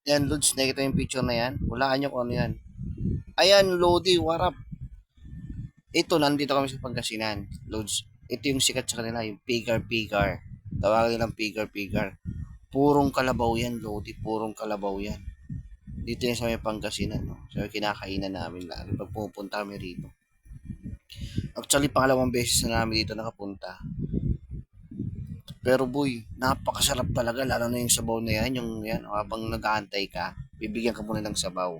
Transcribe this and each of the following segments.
Yan, Lods, nakita yung picture na yan. Walaan nyo kung ano yan. Ayan, Lodi, what up? Ito, nandito kami sa Pangasinan, Lods. Ito yung sikat sa kanila, yung pigar-pigar. Tawagin nilang pigar-pigar. Purong kalabaw yan, Lodi. Purong kalabaw yan. Dito yan sa may Pangasinan, no? So, kinakainan namin lagi pag pupunta kami rito. Actually, pangalawang beses na namin dito nakapunta. Pero boy, napakasarap talaga, lalo na yung sabaw na yan, yung yan, habang nag-aantay ka, bibigyan ka muna ng sabaw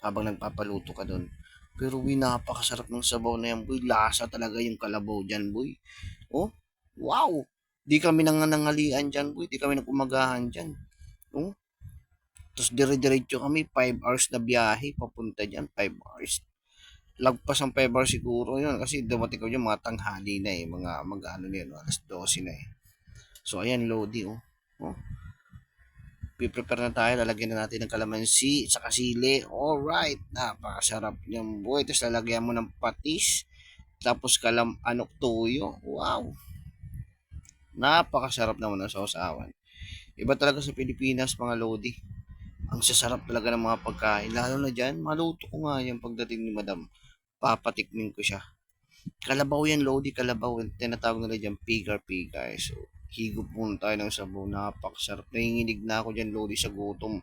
habang nagpapaluto ka doon. Pero boy, napakasarap ng sabaw na yan, boy. Lasa talaga yung kalabaw dyan, boy. Oh, wow! Di kami nanganangalian dyan, boy. Di kami nagumagahan dyan. Oh, tapos dire-diretso kami, 5 hours na biyahe, papunta dyan, 5 hours. Lagpas ang 5 hours siguro yun, kasi dumating ko dyan, mga tanghali na eh, mga mag-ano na yun, alas 12 na eh. So, ayan, Lodi, oh. Oh, prepare na tayo. Lalagyan na natin ng kalamansi sa kasili. Alright. Napakasarap niyang boy. Tapos lalagyan mo ng patis. Tapos tuyo. Wow. Napakasarap naman ng sausawan. Iba talaga sa Pilipinas, mga Lodi. Ang sasarap talaga ng mga pagkain. Lalo na dyan, maluto ko nga yan pagdating ni Madam. Papatikmin ko siya. Kalabaw yan, Lodi. Kalabaw. Tinatawag nila dyan, pigar-pigar. So, higop muna tayo ng sabaw. Napakasarap. Nanginginig na ako dyan, Lodi, sa gutom.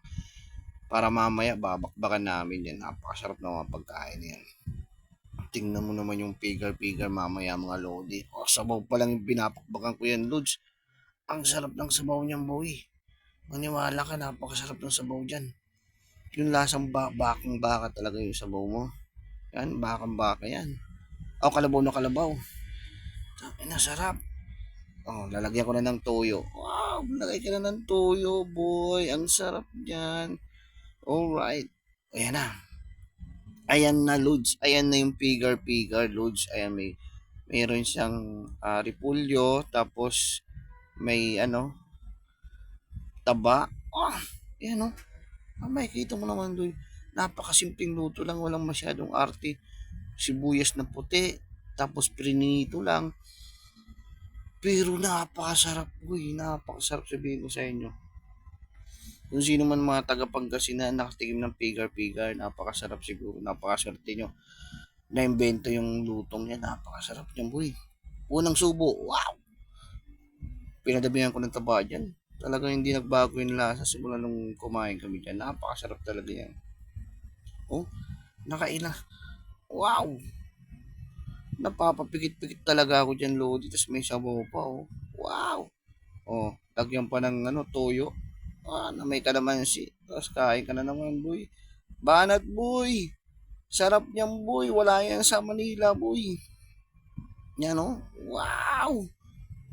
Para mamaya babakbakan namin yan. Napakasarap na mga pagkain yan. Tingnan mo naman yung pigar-pigar mamaya mga Lodi. O, sabaw pa lang yung pinapakbakan ko yan, Lods. Ang sarap ng sabaw niyan, boy. Maniwala ka, napakasarap ng sabaw dyan. Yung lasang bakang baka talaga yung sabaw mo. Yan, bakang baka yan. O, kalabaw na kalabaw. Ay, nasarap. Oh, lalagyan ko na ng toyo. Wow, lagay ka na ng toyo, boy. Ang sarap niyan. Alright. Ayan na. Ayan na, Lods. Ayan na yung pigar-pigar, Lods. Ayan, mayroon siyang repulyo, tapos may taba. Ayan o. Makikita mo naman doon. Napakasimpleng luto lang, walang masyadong arte. Sibuyas na puti, tapos prinito lang. Pero napakasarap, boy. Napakasarap, sabihin ko sa inyo. Kung sino man mga taga Pangasinan nakatikim ng pigar-pigar, napakasarap siguro. Napakaswerte nyo. Na-invento yung lutong niya. Napakasarap niyan, boy. Unang subo, wow! Pinadabihan ko ng taba dyan. Talagang hindi nagbago yung lasa simula nung kumain kami dyan. Napakasarap talaga yan. Oh, nakaila. Wow! Napapapikit-pikit talaga ako dyan, Lodi. Tapos may sabaw pa, oh. Wow! Oh, lagyan pa ng toyo. Na may kalamansi. Tapos kain ka na naman, boy. Banat, boy! Sarap niyan, boy. Wala yan sa Manila, boy. Yan, oh. Wow!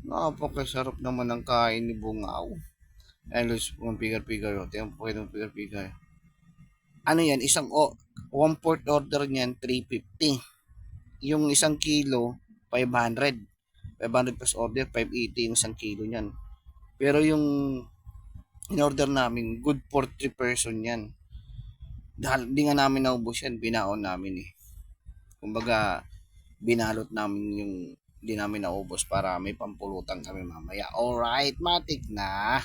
Napakasarap naman ng kain ni Bungaw. Ayun, Luz, kung pigar-pigar. Tingnan po kayo ng pigar-pigar. Ano yan? One fourth order niyan, 350. Yung isang kilo, 500. 500 plus order, 580 yung isang kilo niyan. Pero yung in-order namin, good for 3 person yan. Dahil di nga namin naubos yan, binaon namin eh. Kumbaga, binalot namin yung hindi namin naubos para may pampulutan kami mamaya. Alright, matik na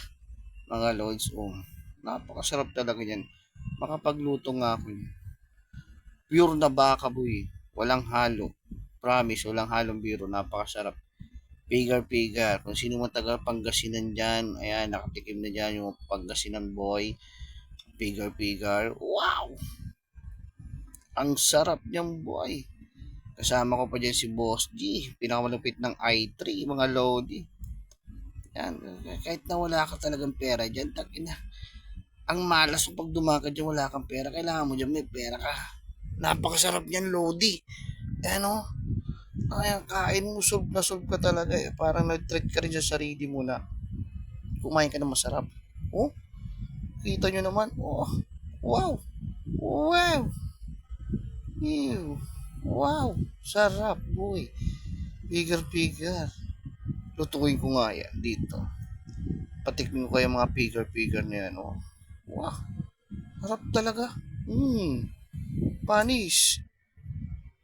mga lods. Napakasarap talaga yan. Makapagluto nga ako yan. Pure na baka, boy. Walang halo. Promise, walang halong biro. Napakasarap. Pigar-pigar. Kung sino man taga Pangasinan dyan, ayan, nakatikim na dyan yung Pangasinan boy. Pigar-pigar. Wow! Ang sarap niyang boy. Kasama ko pa dyan si Boss G. Pinakamalupit ng i3, mga Lodi. Yan. Kahit na wala ka talagang pera dyan, takina. Ang malas kung pag dumakad dyan, wala kang pera. Kailangan mo dyan may pera ka. Napakasarap niyan, Lodi. Ano? Ay, kain mo, solve ka talaga. Parang nag-treat ka rin sa sarili mo na kumain ka na masarap. Oh, kita nyo naman. Oh, wow. Wow. Ew. Wow. Sarap, boy. Pigar-pigar. Lutuin ko nga yan dito. Patikmin ko kayo mga pigar-pigar na yan. Oh. Wow. Sarap talaga. Panis.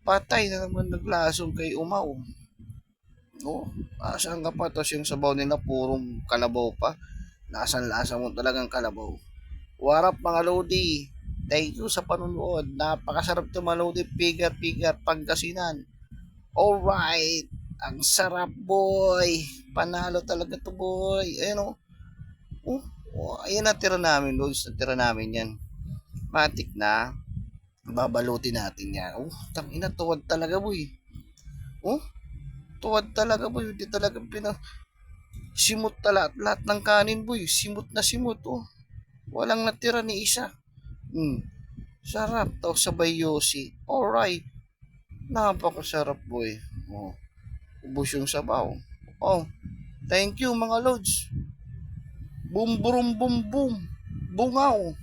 Patay na naman naglasong kay Umaw. Oh, asan ka pa? Tapos yung sabaw nila purong kalabaw pa. Lasang-lasa mo talagang kalabaw. Warap mga Lodi. Thank you sa panunood. Napakasarap to mga Lodi. Pigat-pigat Pangasinan. Alright. Ang sarap boy. Panalo talaga to boy. Ayan o. Ayan natira namin Lods. Natira namin yan. Matik na. Babalutin natin yan. Tangina. Tuwad talaga boy. Oh, tuwad talaga boy. Hindi talaga simot talaga. Lahat ng kanin boy. Simot na simot. Walang natira ni isa. Sarap. Tapos sabay yosi. Alright. Napakasarap boy. Ubos yung sabaw. Thank you mga lods. Boom boom boom boom. Bungaw.